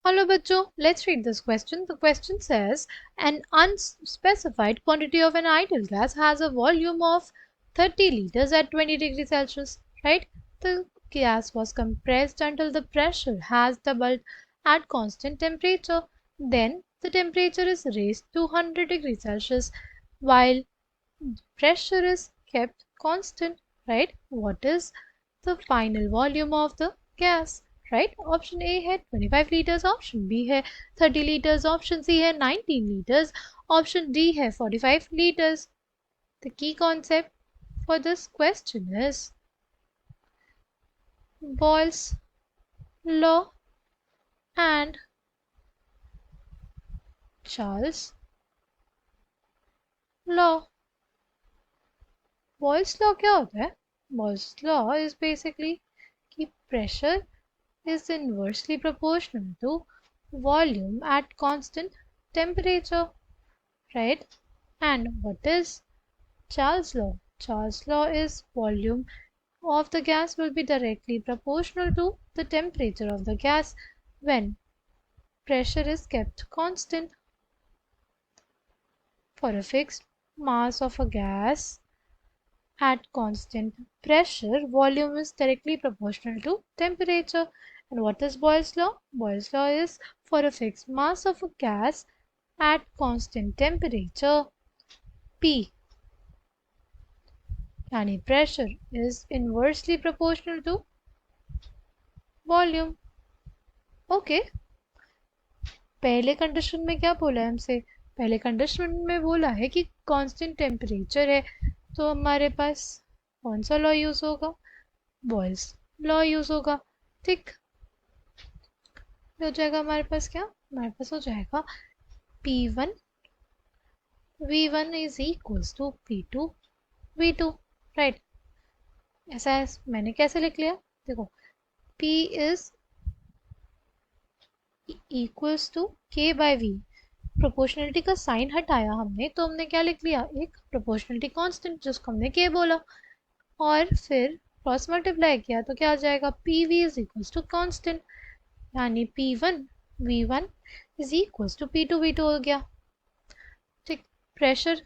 Hello, bachcho. Let's read this question. The question says an unspecified quantity of an ideal gas has a volume of 30 liters at 20 degrees Celsius, right? The gas was compressed until the pressure has doubled at constant temperature. Then the temperature is raised to 100 degrees Celsius while pressure is kept constant, right? What is the final volume of the gas, right? Option A है 25 liters, option B है 30 liters, option C है 19 liters, option D है 45 liters. The key concept for this question is Boyle's law and Charles' law. Boyle's law क्या होता है? Boyle's law is basically कि pressure is inversely proportional to volume at constant temperature, right? And what is Charles' law? Charles' law is volume of the gas will be directly proportional to the temperature of the gas when pressure is kept constant. For a fixed mass of a gas at constant pressure, volume is directly proportional to temperature. And what is Boyle's law? Boyle's law is for a fixed mass of a gas at constant temperature, P, यानी pressure is inversely proportional to volume. Okay पहले condition में क्या बोला है हमसे? पहले condition में बोला है कि कांस्टेंट टेम्परेचर है, तो हमारे पास कौन सा लॉ यूज होगा? बॉयल्स लॉ यूज होगा. ठीक हो जाएगा हमारे पास क्या? हमारे पास हो जाएगा P1 V1 is equals to P2 V2, right. ऐसा है, मैंने कैसे लिख लिया? देखो P is equals to K by V. Proportionality का साइन हटाया हमने, तो हमने क्या लिख लिया? एक प्रोपोर्शनलिटी कांस्टेंट जिसको हमने K बोला, और फिर क्रॉस मल्टीप्लाई किया तो क्या आ जाएगा? PV is equals to constant, यानी P1 V1 is equals to P2 V2 हो गया. ठीक, प्रेशर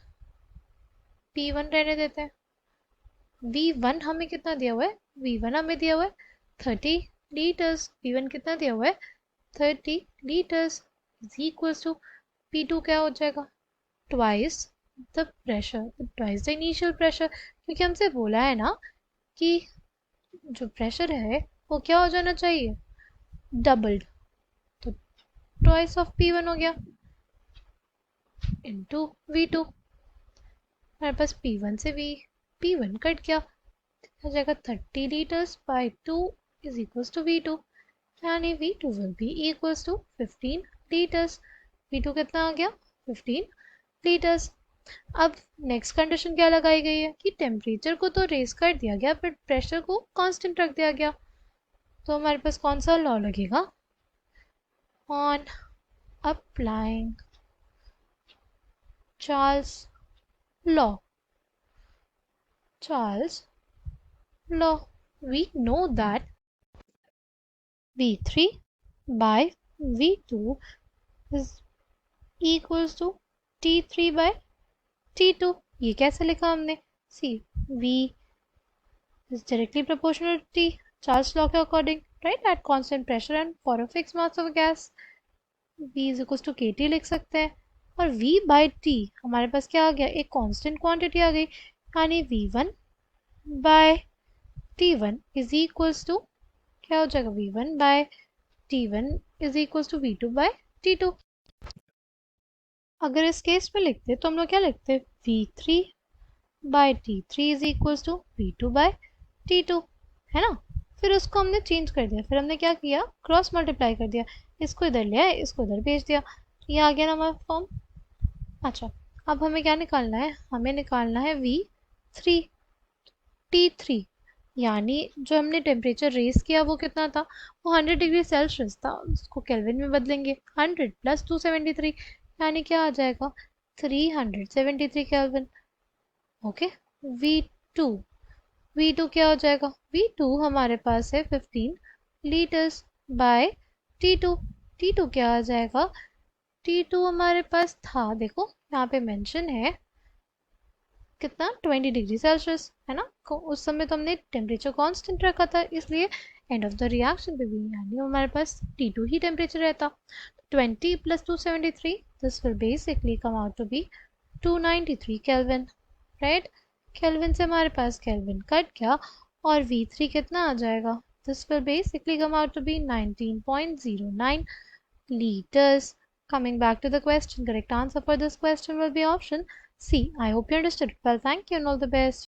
P1 रहने देते हैं. V1 हमें कितना दिया हुआ है? V1 हमें दिया हुआ है 30 लीटर्स. V1 कितना दिया हुआ है? 30 litres is equals to P2 क्या हो जाएगा? Twice the pressure, twice the initial pressure, क्योंकि हमसे बोला है ना कि जो प्रेशर है वो क्या हो जाना चाहिए? डबल्ड. तो ट्वाइस ऑफ P1 हो गया इनटू V2. हमारे पास P1 से P1 कट गया, हो जाएगा 30 litres by 2 is equals to V2, यानी V2 will be equals to 15 litres. V2 कितना आ गया? 15 लीटर्स. अब नेक्स्ट कंडीशन क्या लगाई गई है कि टेम्परेचर को तो रेज कर दिया गया बट प्रेशर को कांस्टेंट रख दिया गया, तो हमारे पास कौन सा लॉ लगेगा? On applying Charles law. Charles' law, we know that V3 by V2 is equals to T3 by T2. ये कैसे लिखा हमने? See, V is directly proportional to T, Charles' law के according, right? At constant pressure and for a fixed mass of gas, V is equals to KT लिख सकते हैं. और V by T हमारे पास क्या आ गया? एक constant quantity आ गई, यानी V1 by T1 is equals to क्या हो जाएगा? V1 by T1 is equals to V2 by T2. अगर इस केस में लिखते तो हम लोग क्या लिखते? V3 by T3 is equals to V2 by T2, है ना. फिर उसको हमने चेंज कर दिया, फिर हमने क्या किया? क्रॉस मल्टीप्लाई कर दिया, इसको इधर ले आए, इसको इधर भेज दिया, ये आ गया ना हमारा फॉर्म. अच्छा, अब हमें क्या निकालना है? हमें निकालना है V3 T3, यानी जो हमने टेम्परेचर रेज किया वो कितना था? वो 100 डिग्री सेल्सियस था, उसको केल्विन में बदलेंगे. 100 प्लस 273, यानी क्या आ जाएगा? 373 केल्विन. ओके, V2 V2 क्या हो जाएगा? V2 हमारे पास है 15 लीटर्स बाय T2, T2 क्या आ जाएगा? T2 हमारे पास था, देखो यहाँ पे मेंशन है कितना, 20 डिग्री सेल्सियस है ना। उस समय तो हमने टेम्परेचर कांस्टेंट रखा था, इसलिए एंड ऑफ द रिएक्शन पे भी यानी हमारे पास T2 ही टेम्परेचर रहता। 20 + 273, this will basically come out to be 293 kelvin, right. Kelvin से हमारे पास केल्विन कट गया और V3 कितना आ जाएगा? This will basically come out to be 19.09 liters. Coming back to the question, correct answer for this question will be option C. I hope you understood it well. Thank you and all the best.